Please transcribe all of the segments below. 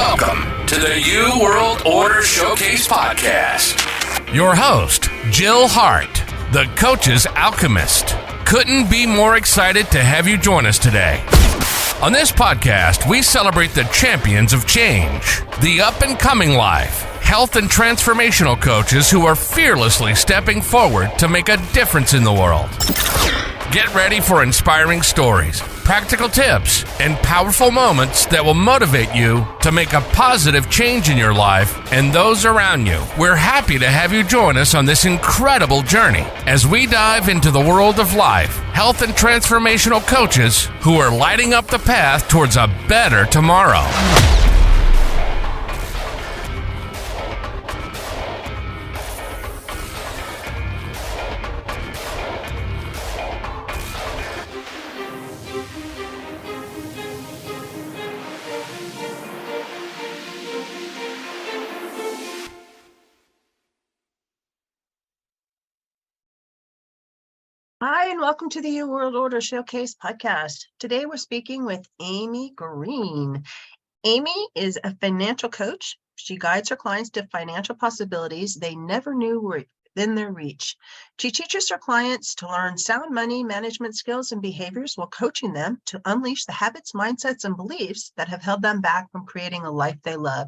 Welcome to the New World Order Showcase Podcast. Your host, Jill Hart, the Coach's Alchemist. Couldn't be more excited to have you join us today. On this podcast, we celebrate the champions of change, the up-and-coming life, health and transformational coaches who are fearlessly stepping forward to make a difference in the world. Get ready for inspiring stories, practical tips, and powerful moments that will motivate you to make a positive change in your life and those around you. We're happy to have you join us on this incredible journey as we dive into the world of life, health, and transformational coaches who are lighting up the path towards a better tomorrow. Hi, and welcome to the New World Order Showcase podcast. Today we're speaking with Amy Greene. Amy is a financial coach. She guides her clients to financial possibilities they never knew were within their reach. She teaches her clients to learn sound money management skills and behaviors while coaching them to unleash the habits, mindsets, and beliefs that have held them back from creating a life they love.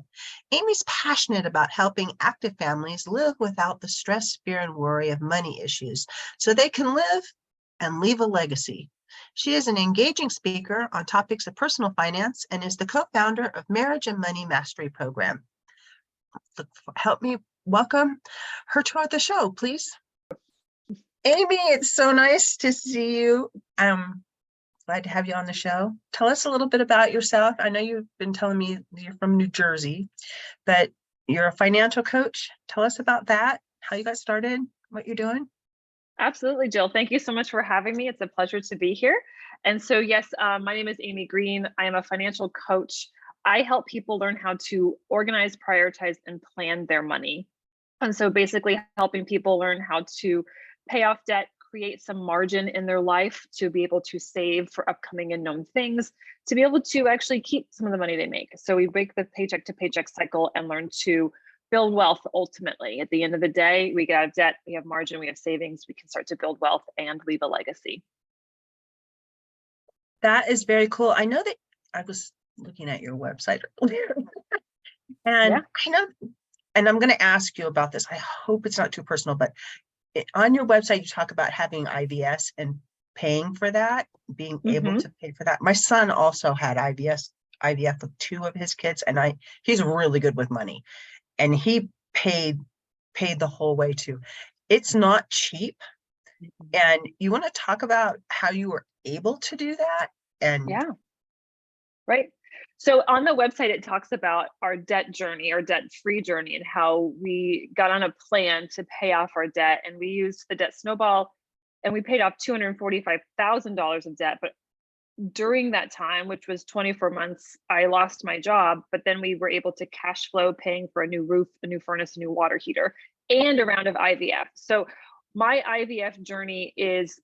Amy's passionate about helping active families live without the stress, fear, and worry of money issues so they can live and leave a legacy. She is an engaging speaker on topics of personal finance and is the co-founder of Marriage and Money Mastery Program. Help me welcome her to the show, please. Amy, it's so nice to see you. I'm glad to have you on the show. Tell us a little bit about yourself. I know you've been telling me you're from New Jersey, but you're a financial coach. Tell us about that, how you got started, what you're doing. Absolutely, Jill. Thank you so much for having me. It's a pleasure to be here. And so, yes, my name is Amy Greene. I am a financial coach. I help people learn how to organize, prioritize, and plan their money. And so basically helping people learn how to pay off debt, create some margin in their life to be able to save for upcoming and known things, to be able to actually keep some of the money they make. So we break the paycheck to paycheck cycle and learn to build wealth. Ultimately, at the end of the day, we get out of debt, we have margin, we have savings, we can start to build wealth and leave a legacy. That is very cool. I know that I was looking at your website earlier and I know, and I'm going to ask you about this. I hope it's not too personal, but on your website, you talk about having IVS and paying for that, being able to pay for that. My son also had IVF with two of his kids, and he's really good with money. And he paid the whole way too. It's not cheap. And you want to talk about how you were able to do that? And right. So on the website, it talks about our debt journey, our debt-free journey, and how we got on a plan to pay off our debt. And we used the debt snowball, and we paid off $245,000 of debt. But during that time, which was 24 months, I lost my job, but then we were able to cash flow paying for a new roof, a new furnace, a new water heater, and a round of IVF. So my IVF journey is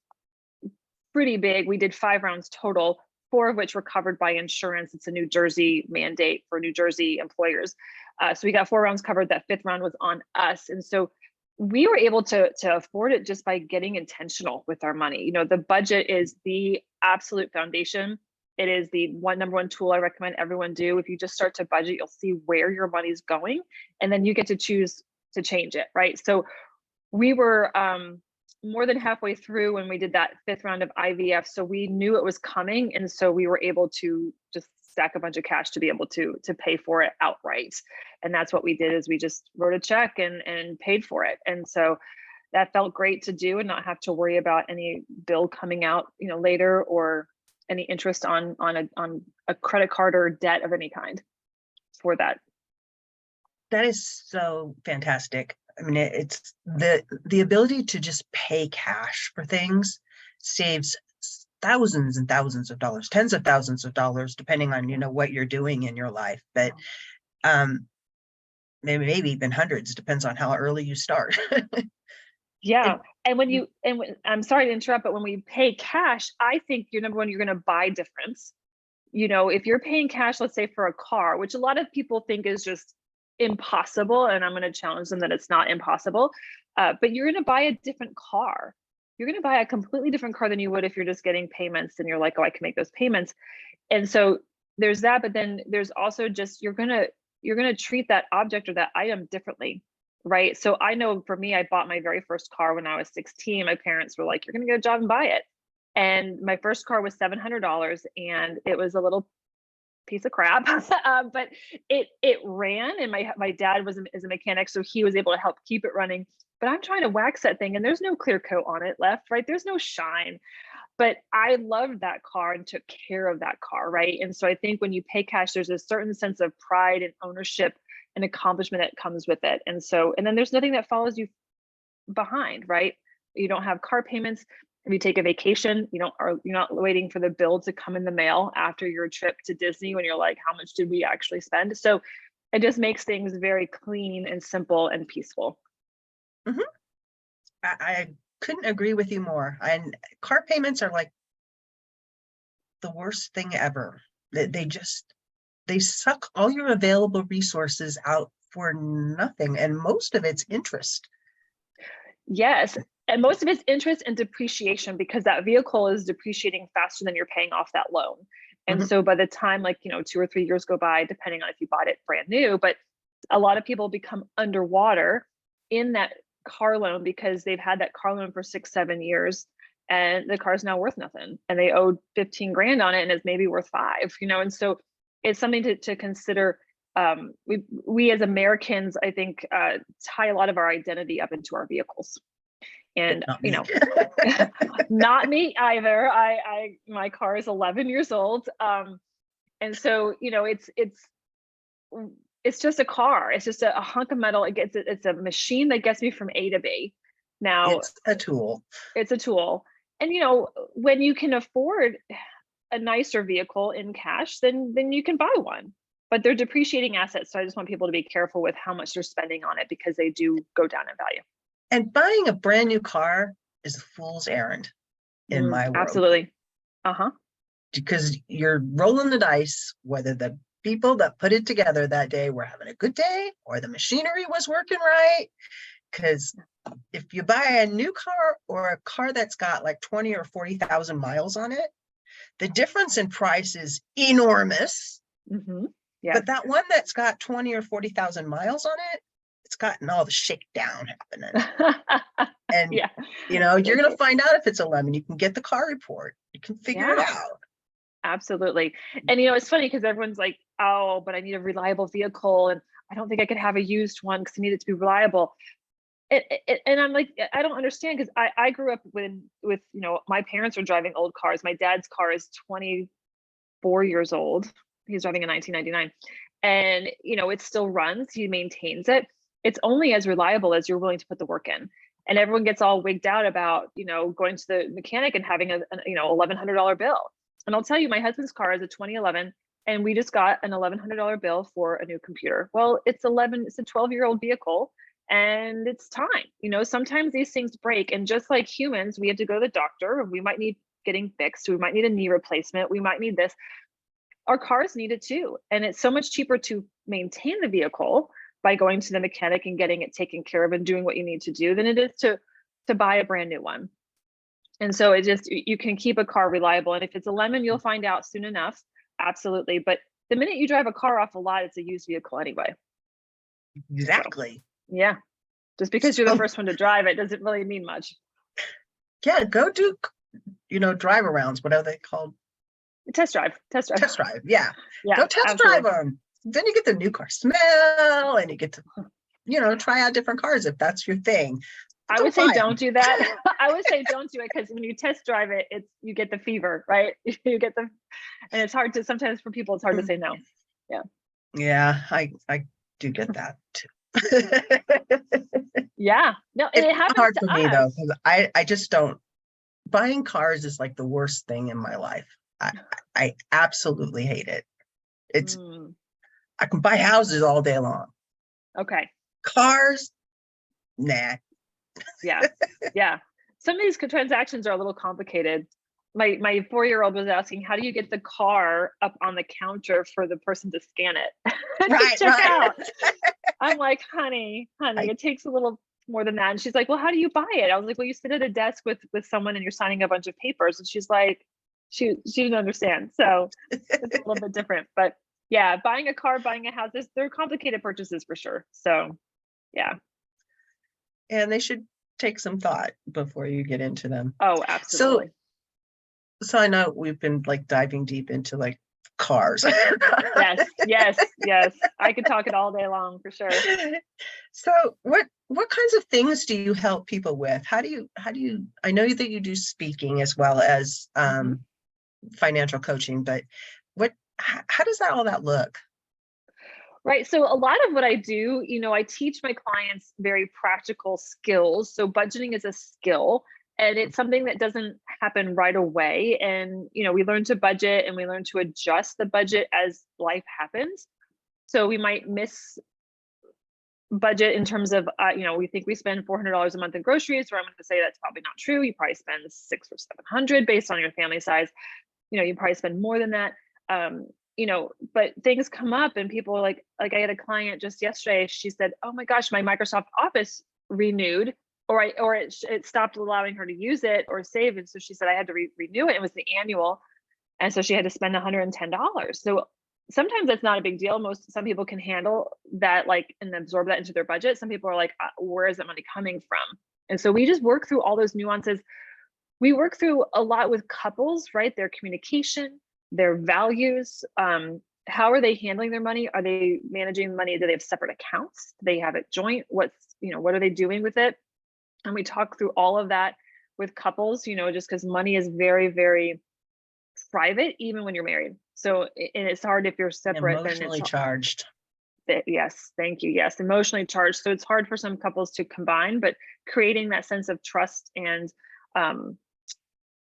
pretty big. We did 5 rounds total, 4 of which were covered by insurance. It's a New Jersey mandate for New Jersey employers. So we got 4 rounds covered. That 5th round was on us. And so we were able to afford it just by getting intentional with our money. You know, the budget is the absolute foundation. It is the number one tool I recommend everyone do. If you just start to budget, you'll see where your money's going, and then you get to choose to change it, right? So we were more than halfway through when we did that 5th round of IVF. So we knew it was coming. And so we were able to just stack a bunch of cash to be able to pay for it outright. And that's what we did, is we just wrote a check and paid for it. And so that felt great to do and not have to worry about any bill coming out, you know, later, or any interest on a credit card or debt of any kind for that. That is so fantastic. I mean, it's the ability to just pay cash for things saves thousands and thousands of dollars, tens of thousands of dollars, depending on, you know, what you're doing in your life. But maybe even hundreds, depends on how early you start. Yeah. And I'm sorry to interrupt, but when we pay cash, I think you're going to buy difference. if you're paying cash, let's say for a car, which a lot of people think is just impossible, and I'm going to challenge them that it's not impossible, but you're going to buy a different car. You're going to buy a completely different car than you would if you're just getting payments and you're like, oh, I can make those payments. And so there's that, but then there's also just, you're going to treat that object or that item differently, right? So I know for me, I bought my very first car when I was 16. My parents were like, you're going to get a job and buy it. And my first car was $700, and it was a little piece of crap, but it ran, and my dad is a mechanic, so he was able to help keep it running. But I'm trying to wax that thing, and there's no clear coat on it left, right? There's no shine. But I loved that car and took care of that car, right? And so I think when you pay cash, there's a certain sense of pride and ownership and accomplishment that comes with it. And then there's nothing that follows you behind, right? You don't have car payments. If you take a vacation, you're not waiting for the bill to come in the mail after your trip to Disney when you're like, how much did we actually spend? So it just makes things very clean and simple and peaceful. Mm-hmm. I couldn't agree with you more. And car payments are like the worst thing ever. They suck all your available resources out for nothing, and most of it's interest. Yes, and most of it's interest and depreciation, because that vehicle is depreciating faster than you're paying off that loan. And so by the time 2 or 3 years go by, depending on if you bought it brand new, but a lot of people become underwater in that car loan because they've had that car loan for 6-7 years, and the car's now worth nothing, and they owed 15 grand on it, and it's maybe worth 5, and so it's something to consider. We as Americans, I think, tie a lot of our identity up into our vehicles. And not me either. My car is 11 years old, and so it's just a car. It's just a hunk of metal. It's a machine that gets me from A to B. Now it's a tool. It's a tool, and when you can afford a nicer vehicle in cash, then you can buy one. But they're depreciating assets, so I just want people to be careful with how much they're spending on it, because they do go down in value. And buying a brand new car is a fool's errand in my world. Absolutely. Because you're rolling the dice whether the people that put it together that day were having a good day or the machinery was working right. Because if you buy a new car or a car that's got like 20 or 40,000 miles on it, the difference in price is enormous. Mm-hmm. Yeah. But that one that's got 20 or 40,000 miles on it, it's gotten all the shakedown happening. And you're going to find out if it's a lemon. You can get the car report. You can figure it out. Absolutely. And it's funny because everyone's like, oh, but I need a reliable vehicle, and I don't think I could have a used one because I need it to be reliable. And I'm like, I don't understand, because I grew up with my parents were driving old cars. My dad's car is 24 years old. He's driving a 1999, and it still runs. He maintains it. It's only as reliable as you're willing to put the work in. And everyone gets all wigged out about going to the mechanic and having a $1,100 bill. And I'll tell you, my husband's car is a 2011, and we just got an $1,100 bill for a new computer. Well, it's a 12-year-old vehicle, and it's time. Sometimes these things break, and just like humans, we have to go to the doctor, and we might need getting fixed. We might need a knee replacement. We might need this. Our cars need it too. And it's so much cheaper to maintain the vehicle by going to the mechanic and getting it taken care of and doing what you need to do than it is to buy a brand new one. And so you can keep a car reliable. And if it's a lemon, you'll find out soon enough. Absolutely. But the minute you drive a car off a lot, it's a used vehicle anyway. Exactly. So, yeah. Just because you're the first one to drive it doesn't really mean much. Yeah. Go do, drive arounds, whatever they called. Test drive. Yeah. Go test drive them. Then you get the new car smell, and you get to, try out different cars if that's your thing. I would say don't do that. I would say don't do it, because when you test drive it, you get the fever, right? You get and it's hard to, sometimes for people, it's hard to say no. Yeah. Yeah, I do get that too. Yeah. No, and it happens hard to for me though, because I just don't. Buying cars is like the worst thing in my life. I absolutely hate it. It's I can buy houses all day long. Okay. Cars, nah. Yeah. Some of these transactions are a little complicated my 4-year-old was asking, how do you get the car up on the counter for the person to scan it? Right, Check right. out. I'm like, honey, it takes a little more than that. And she's like, well, how do you buy it? I was like, well, you sit at a desk with someone and you're signing a bunch of papers. And she's like, she didn't understand. So it's a little bit different. But yeah, buying a car, buying a house, they're complicated purchases for sure. So yeah. And they should take some thought before you get into them. Oh, absolutely. So I know we've been like diving deep into like cars. Yes. I could talk it all day long for sure. So what kinds of things do you help people with? How do you, I know that you do speaking as well as financial coaching, but how does all that look? Right. So a lot of what I do, I teach my clients very practical skills. So budgeting is a skill and it's something that doesn't happen right away. And, we learn to budget and we learn to adjust the budget as life happens. So we might miss budget in terms of, we think we spend $400 a month in groceries, or I'm going to say that's probably not true. You probably spend $600 or $700 based on your family size. You probably spend more than that. But things come up and people are like I had a client just yesterday. She said, oh my gosh, my Microsoft Office renewed, or it stopped allowing her to use it or save. And so she said, I had to renew it. It was the annual. And so she had to spend $110. So sometimes that's not a big deal. Some people can handle that, and absorb that into their budget. Some people are like, where is that money coming from? And so we just work through all those nuances. We work through a lot with couples, right? Their communication, their values, how are they handling their money? Are they managing money? Do they have separate accounts? Do they have it joint? What are they doing with it? And we talk through all of that with couples, just because money is very, very private, even when you're married. So, and it's hard if you're separate. Emotionally charged. Yes, thank you. Yes, emotionally charged. So it's hard for some couples to combine, but creating that sense of trust and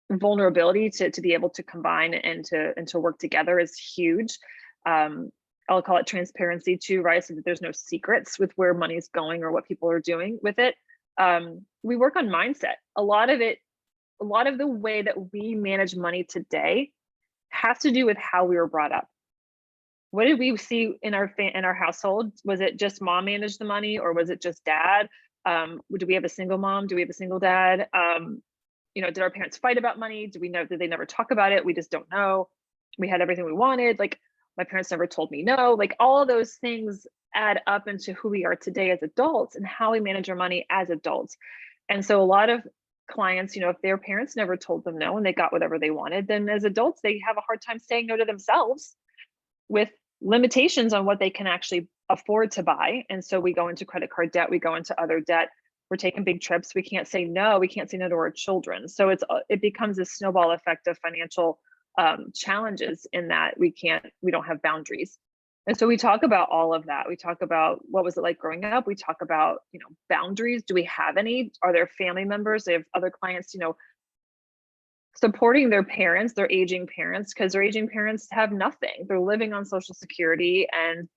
vulnerability to be able to combine and to work together is huge. I'll call it transparency too, right? So that there's no secrets with where money's going or what people are doing with it. We work on mindset. A lot of the way that we manage money today has to do with how we were brought up. What did we see in our household? Was it just mom managed the money, or was it just dad? Do we have a single mom? Do we have a single dad? Did our parents fight about money? Did they never talk about it? We just don't know. We had everything we wanted. My parents never told me no. All of those things add up into who we are today as adults and how we manage our money as adults. And so a lot of clients, if their parents never told them no and they got whatever they wanted, then as adults, they have a hard time saying no to themselves with limitations on what they can actually afford to buy. And so we go into credit card debt, we go into other debt. We're taking big trips. We can't say no. We can't say no to our children. So it becomes a snowball effect of financial challenges in that we don't have boundaries. And so we talk about all of that. We talk about what was it like growing up. We talk about, boundaries. Do we have any? Are there family members? They have other clients, supporting their parents, their aging parents, because their aging parents have nothing. They're living on Social Security and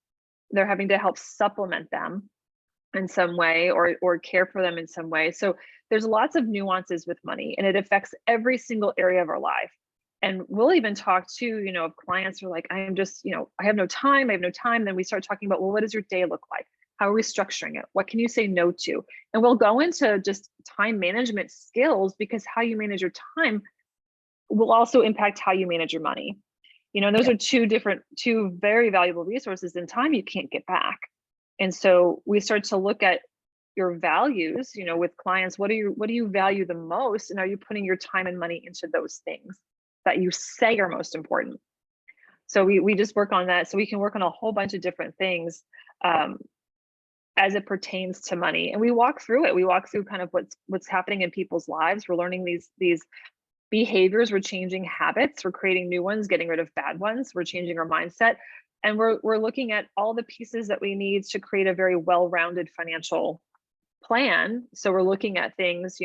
they're having to help supplement them in some way or care for them in some way. So there's lots of nuances with money and it affects every single area of our life. And we'll even talk to, of clients who are like, I am just, I have no time. Then we start talking about, well, what does your day look like? How are we structuring it? What can you say no to? And we'll go into just time management skills, because how you manage your time will also impact how you manage your money. And those are two very valuable resources in time you can't get back. And so we start to look at your values, with clients. What do you value the most? And are you putting your time and money into those things that you say are most important? So we just work on that. So we can work on a whole bunch of different things as it pertains to money. And we walk through it. We walk through kind of what's happening in people's lives. We're learning these behaviors. We're changing habits. We're creating new ones, getting rid of bad ones. We're changing our mindset. And we're looking at all the pieces that we need to create a very well-rounded financial plan. So we're looking at things,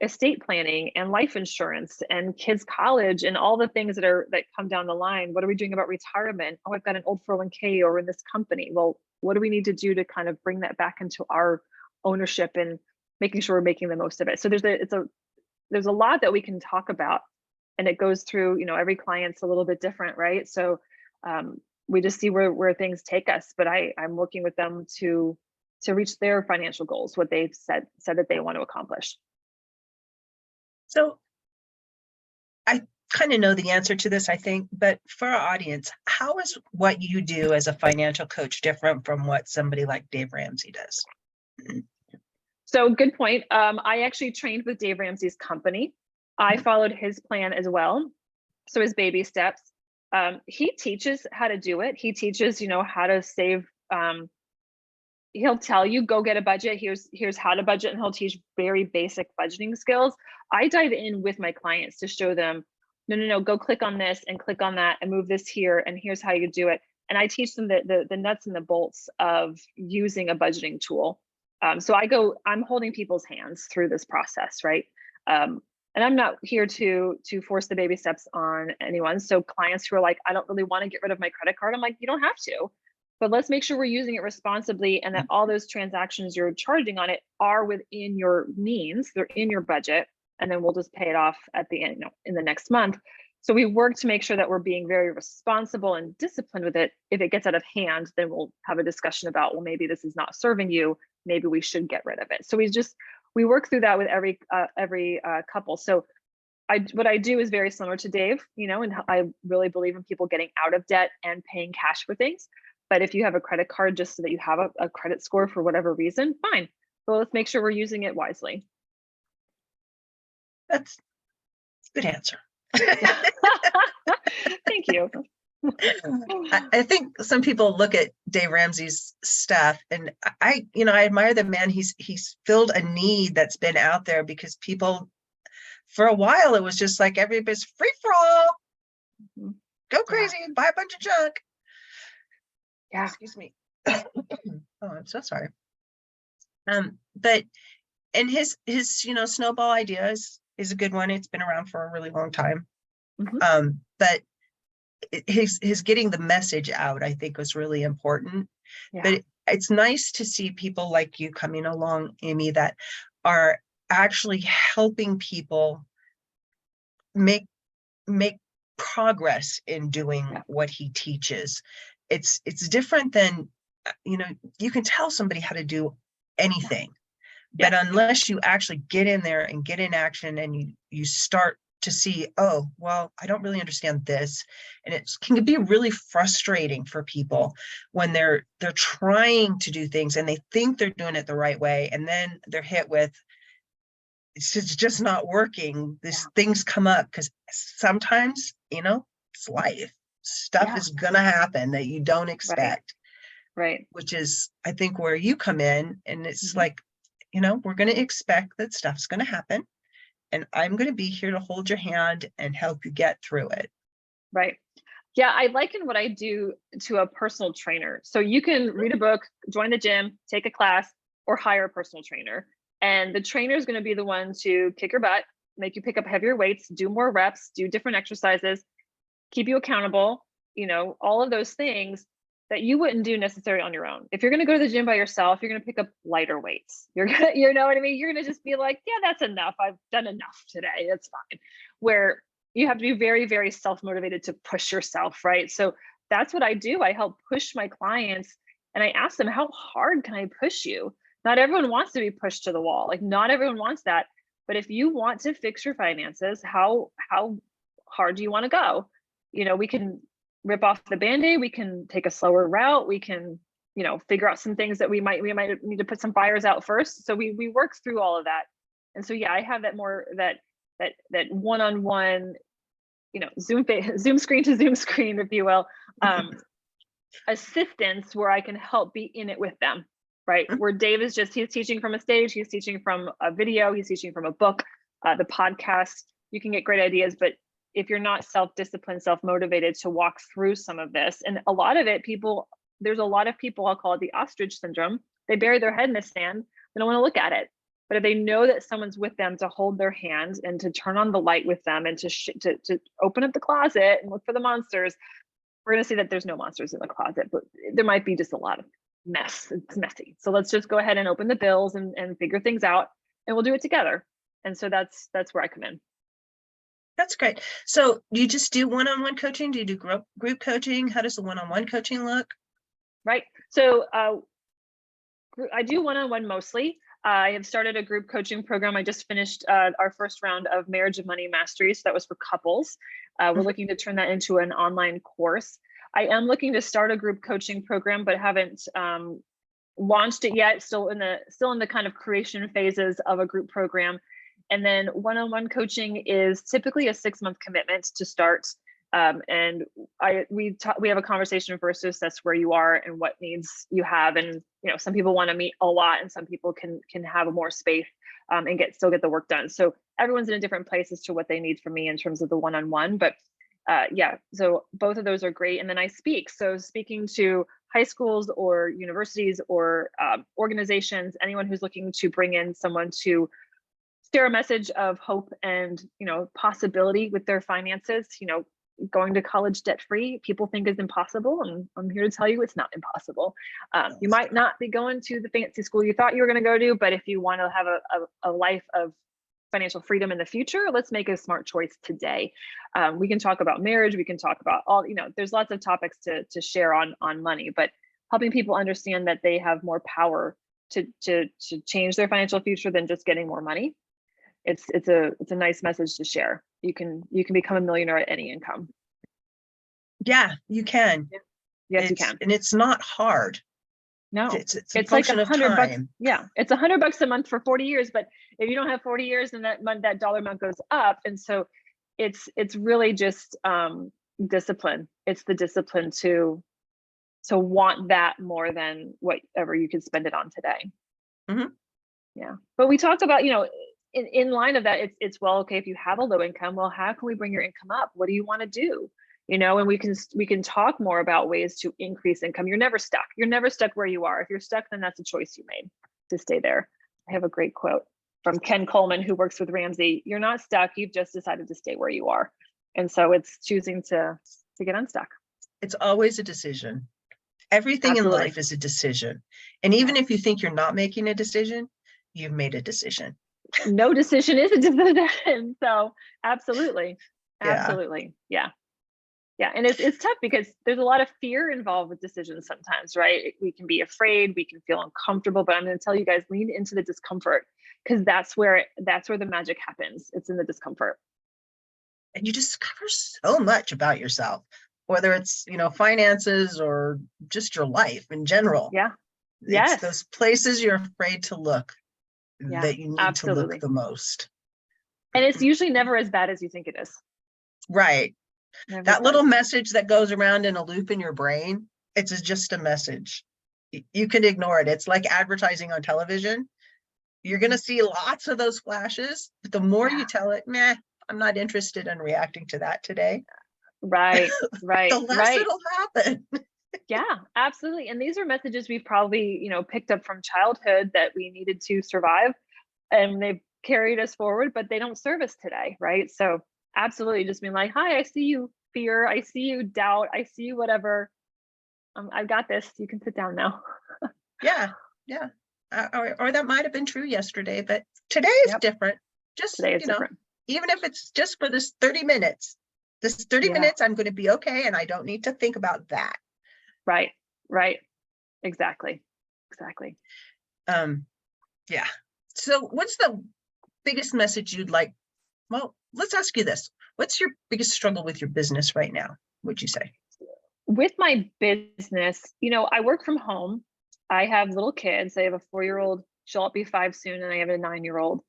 estate planning and life insurance and kids' college and all the things that come down the line. What are we doing about retirement? Oh, I've got an old 401k or in this company. Well, what do we need to do to kind of bring that back into our ownership and making sure we're making the most of it? So there's a lot that we can talk about and it goes through, every client's a little bit different, right? So we just see where things take us, but I'm working with them to reach their financial goals, what they've said that they want to accomplish. So I kind of know the answer to this, I think, but for our audience, how is what you do as a financial coach different from what somebody like Dave Ramsey does? So good point. I actually trained with Dave Ramsey's company. I followed his plan as well. So his baby steps. He teaches how to do it. He teaches, how to save. He'll tell you, go get a budget. Here's how to budget, and he'll teach very basic budgeting skills. I dive in with my clients to show them, no, go click on this and click on that and move this here, and here's how you do it. And I teach them the nuts and the bolts of using a budgeting tool. So I'm holding people's hands through this process, right? And I'm not here to force the baby steps on anyone. So clients who are like, I don't really want to get rid of my credit card, I'm like, you don't have to, but let's make sure we're using it responsibly, and that all those transactions you're charging on it are within your means, they're in your budget, and then we'll just pay it off at the end, in the next month. So we work to make sure that we're being very responsible and disciplined with it. If it gets out of hand, then we'll have a discussion about, well, maybe this is not serving you, maybe we should get rid of it. So we work through that with every couple. So what I do is very similar to Dave, and I really believe in people getting out of debt and paying cash for things. But if you have a credit card just so that you have a credit score for whatever reason, fine. But let's make sure we're using it wisely. That's a good answer. Thank you. I think some people look at Dave Ramsey's stuff, and I admire the man. He's filled a need that's been out there, because people, for a while, it was just like everybody's free for all, go crazy, buy a bunch of junk. Yeah. Excuse me. Oh, I'm so sorry. But and his snowball ideas is a good one. It's been around for a really long time. But his getting the message out, I think, was really important. Yeah. But it's nice to see people like you coming along, Amy, that are actually helping people make progress in doing what he teaches. It's different than, you can tell somebody how to do anything, but unless you actually get in there and get in action, and you start to see, oh, well, I don't really understand this. And it can be really frustrating for people when they're trying to do things and they think they're doing it the right way, and then they're hit with, it's just not working. Things come up, because sometimes, it's life. Stuff is gonna happen that you don't expect. Right. Which is, I think, where you come in, and it's like, we're gonna expect that stuff's gonna happen, and I'm gonna be here to hold your hand and help you get through it. Right. Yeah, I liken what I do to a personal trainer. So you can read a book, join the gym, take a class, or hire a personal trainer. And the trainer is going to be the one to kick your butt, make you pick up heavier weights, do more reps, do different exercises, keep you accountable, all of those things that you wouldn't do necessarily on your own. If you're going to go to the gym by yourself, you're going to pick up lighter weights. You're going to, you know what I mean? You're going to just be like, yeah, that's enough. I've done enough today. It's fine. Where you have to be very, very self-motivated to push yourself, right? So that's what I do. I help push my clients, and I ask them, how hard can I push you? Not everyone wants to be pushed to the wall. Like, not everyone wants that. But if you want to fix your finances, how hard do you want to go? We can rip off the Band-Aid. We can take a slower route. We can, figure out some things that we might need to put some fires out first. So we work through all of that. And so, I have that more, that one-on-one, Zoom screen to Zoom screen, if you will, assistance, where I can help be in it with them, right? Where Dave is he's teaching from a stage, he's teaching from a video, he's teaching from a book, the podcast. You can get great ideas, but if you're not self-disciplined, self-motivated to walk through some of this, and a lot of it, there's a lot of people, I'll call it the ostrich syndrome. They bury their head in the sand. They don't want to look at it. But if they know that someone's with them to hold their hand and to turn on the light with them, and to open up the closet and look for the monsters, we're going to see that there's no monsters in the closet, but there might be just a lot of mess. It's messy. So let's just go ahead and open the bills and figure things out, and we'll do it together. And so that's where I come in. That's great. So you just do one-on-one coaching? Do you do group coaching? How does the one-on-one coaching look? Right. So I do one-on-one mostly. I have started a group coaching program. I just finished our first round of Marriage and Money Mastery. So that was for couples. We're looking to turn that into an online course. I am looking to start a group coaching program, but haven't launched it yet. Still in the kind of creation phases of a group program. And then one-on-one coaching is typically a 6-month commitment to start. And we have a conversation first to assess where you are and what needs you have. And some people want to meet a lot, and some people can have more space and still get the work done. So everyone's in a different place as to what they need from me in terms of the one-on-one. But yeah, so both of those are great. And then I speak. So speaking to high schools or universities or organizations, anyone who's looking to bring in someone to share a message of hope and possibility with their finances. Going to college debt-free, people think is impossible, and I'm here to tell you it's not impossible. You might not be going to the fancy school you thought you were going to go to, but if you want to have a life of financial freedom in the future, let's make a smart choice today. We can talk about marriage, we can talk about all, there's lots of topics to share on money, but helping people understand that they have more power to change their financial future than just getting more money. It's a nice message to share. You can become a millionaire at any income. Yeah, you can. Yes, you can. And it's not hard. No, it's like $100. Yeah, it's $100 a month for 40 years. But if you don't have 40 years, then that dollar amount goes up. And so it's really just discipline. It's the discipline to want that more than whatever you could spend it on today. Mm-hmm. Yeah, but we talk about in line of that, it's well, okay, if you have a low income, well, how can we bring your income up? What do you want to do? And we can talk more about ways to increase income. You're never stuck. You're never stuck where you are. If you're stuck, then that's a choice you made to stay there. I have a great quote from Ken Coleman, who works with Ramsey. You're not stuck. You've just decided to stay where you are. And so it's choosing to get unstuck. It's always a decision. Everything Absolutely. in life is a decision. And even if you think you're not making a decision, you've made a decision. No decision is a decision. So absolutely. Yeah. And it's tough because there's a lot of fear involved with decisions sometimes, right? We can be afraid, we can feel uncomfortable, but I'm going to tell you guys, lean into the discomfort, because that's where the magic happens. It's in the discomfort. And you discover so much about yourself, whether it's, finances or just your life in general. Yeah. It's those places you're afraid to look. That you need to look the most. And it's usually never as bad as you think it is. Right. That little message that goes around in a loop in your brain, it's just a message. You can ignore it. It's like advertising on television. You're going to see lots of those flashes, but the more you tell it, I'm not interested in reacting to that today. Right. The less it'll happen. Yeah, absolutely. And these are messages we've probably, picked up from childhood that we needed to survive, and they've carried us forward, but they don't serve us today, right? So absolutely, just being like, hi, I see you fear, I see you doubt, I see you whatever. I've got this. You can sit down now. Yeah. Or that might have been true yesterday, but today is different. Just, today is different. Even if it's just for this 30 minutes, minutes, I'm going to be okay, and I don't need to think about that. Right. Exactly. Yeah. So what's the biggest message you'd like? Well, let's ask you this. What's your biggest struggle with your business right now? Would you say? With my business, I work from home. I have little kids. I have a 4-year-old. She'll be 5 soon. And I have a 9-year-old.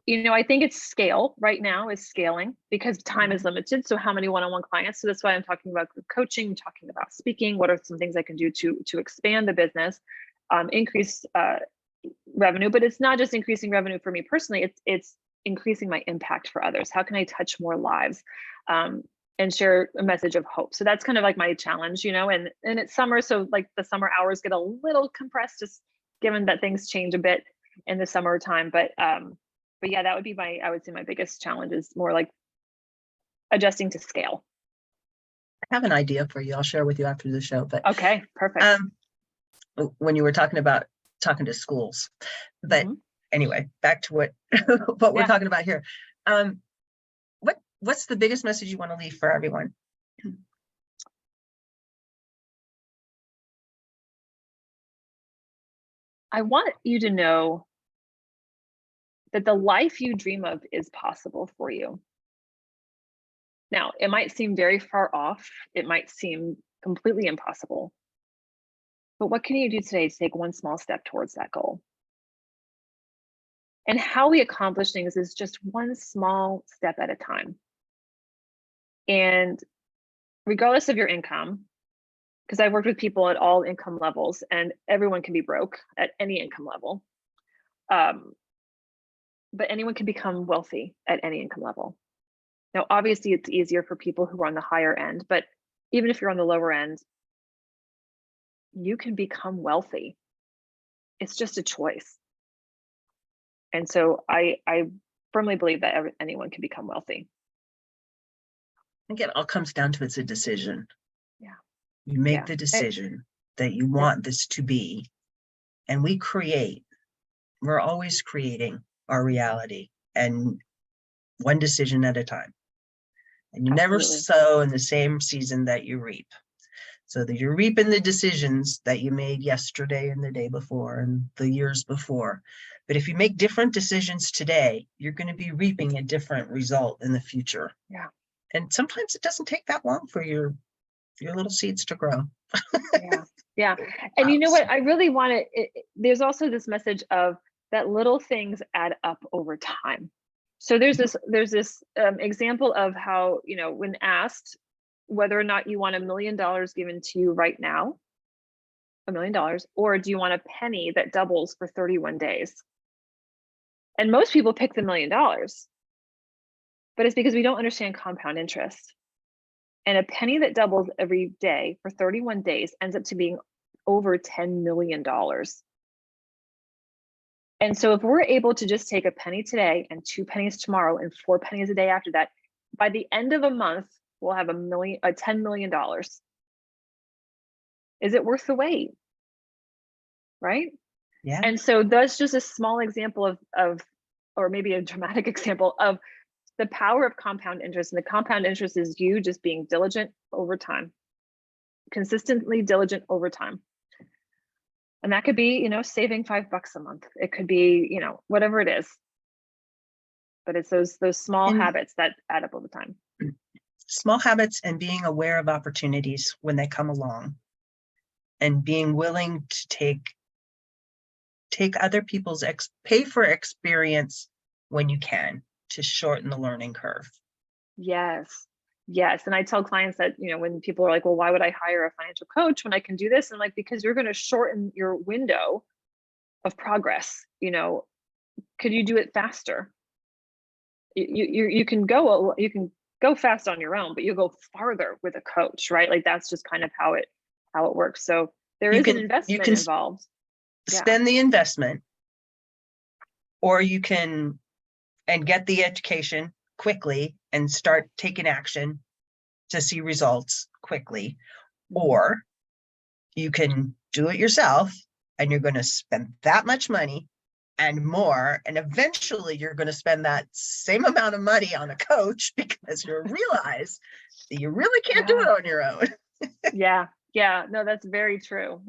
I think it's scale right now is scaling because time is limited. So how many one-on-one clients? So that's why I'm talking about group coaching, talking about speaking. What are some things I can do to expand the business, increase revenue? But it's not just increasing revenue for me personally. It's increasing my impact for others. How can I touch more lives and share a message of hope? So that's kind of like my challenge, and it's summer. So like the summer hours get a little compressed, just given that things change a bit in the summertime. But yeah, that would be I would say my biggest challenge is more like adjusting to scale. I have an idea for you. I'll share with you after the show. But okay, perfect. When you were talking to schools, but anyway, back to what we're talking about here. What what's the biggest message you want to leave for everyone? I want you to know that the life you dream of is possible for you. Now, it might seem very far off. It might seem completely impossible. But what can you do today to take one small step towards that goal? And how we accomplish things is just one small step at a time. And regardless of your income, because I've worked with people at all income levels, and everyone can be broke at any income level. But anyone can become wealthy at any income level. Now, obviously, it's easier for people who are on the higher end, but even if you're on the lower end, you can become wealthy. It's just a choice. And so I firmly believe that anyone can become wealthy. I think it all comes down to it's a decision. Yeah. You make the decision that you want this to be, and we're always creating our reality, and one decision at a time. And you never sow in the same season that you reap. So that you're reaping the decisions that you made yesterday and the day before and the years before. But if you make different decisions today, you're going to be reaping a different result in the future. Yeah. And sometimes it doesn't take that long for your little seeds to grow. Yeah. And you know what? I really want to, there's also this message of that little things add up over time. So there's this example of how, when asked whether or not you want $1 million given to you right now, $1 million, or do you want a penny that doubles for 31 days? And most people pick the $1 million, but it's because we don't understand compound interest. And a penny that doubles every day for 31 days ends up to being over $10 million. And so if we're able to just take a penny today and 2 pennies tomorrow and 4 pennies a day after that, by the end of a month, we'll have $10 million. Is it worth the wait? Right? Yeah. And so that's just a small example of, or maybe a dramatic example of the power of compound interest. And the compound interest is you just being diligent over time, consistently diligent over time. And that could be, saving $5 a month. It could be, whatever it is. But it's those small habits that add up over time. Small habits, and being aware of opportunities when they come along, and being willing to take other people's pay for experience when you can, to shorten the learning curve. Yes. And I tell clients that, when people are like, well, why would I hire a financial coach when I can do this? And because you're going to shorten your window of progress. Could you do it faster? You can go fast on your own, but you'll go farther with a coach, right? That's just kind of how it works. So there is an investment involved. Spend the investment, or you can get the education quickly and start taking action to see results quickly, or you can do it yourself, and you're going to spend that much money and more, and eventually you're going to spend that same amount of money on a coach because you'll realize that you really can't do it on your own. No, that's very true.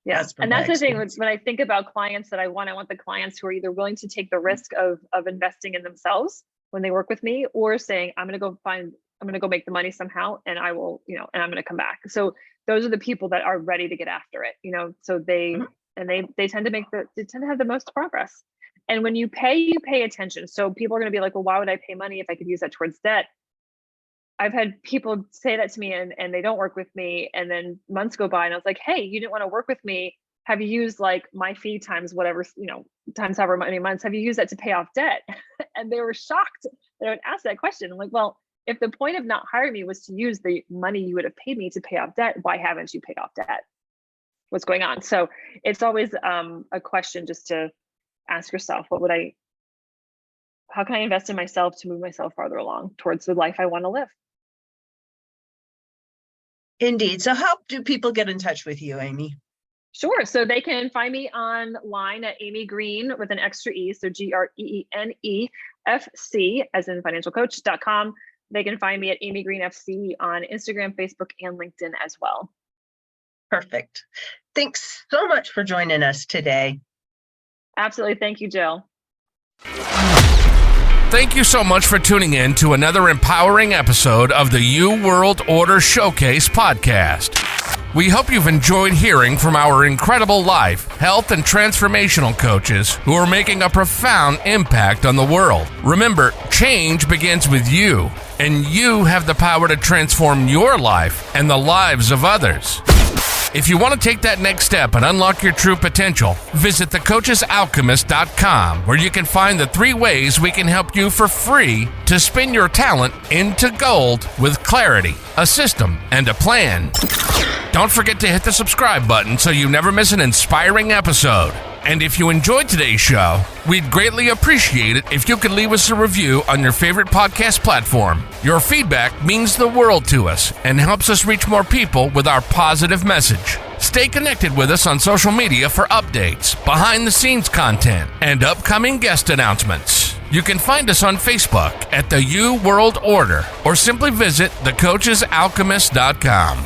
Yeah. And that's the thing when I think about clients that I want the clients who are either willing to take the risk of investing in themselves when they work with me, or saying, I'm going to go make the money somehow, and I will, and I'm going to come back. So those are the people that are ready to get after it, so they tend to have the most progress. And when you pay attention. So people are going to be like, well, why would I pay money if I could use that towards debt? I've had people say that to me, and they don't work with me. And then months go by and I was like, hey, you didn't want to work with me. Have you used my fee times whatever, times however many months, have you used that to pay off debt? And they were shocked. They would ask that question. I'm like, well, if the point of not hiring me was to use the money you would have paid me to pay off debt, why haven't you paid off debt? What's going on? So it's always a question just to ask yourself, how can I invest in myself to move myself farther along towards the life I want to live? Indeed. So how do people get in touch with you, Amy? Sure. So they can find me online at Amy Greene with an extra E. So GreeneFC, as in financialcoach.com. They can find me at Amy Greene FC on Instagram, Facebook, and LinkedIn as well. Perfect. Thanks so much for joining us today. Absolutely. Thank you, Jill. Thank you so much for tuning in to another empowering episode of the You World Order Showcase podcast. We hope you've enjoyed hearing from our incredible life, health, and transformational coaches who are making a profound impact on the world. Remember, change begins with you, and you have the power to transform your life and the lives of others. If you want to take that next step and unlock your true potential, visit thecoachesalchemist.com, where you can find the 3 ways we can help you for free to spin your talent into gold with clarity, a system, and a plan. Don't forget to hit the subscribe button so you never miss an inspiring episode. And if you enjoyed today's show, we'd greatly appreciate it if you could leave us a review on your favorite podcast platform. Your feedback means the world to us and helps us reach more people with our positive message. Stay connected with us on social media for updates, behind-the-scenes content, and upcoming guest announcements. You can find us on Facebook at the You World Order or simply visit thecoachesalchemist.com.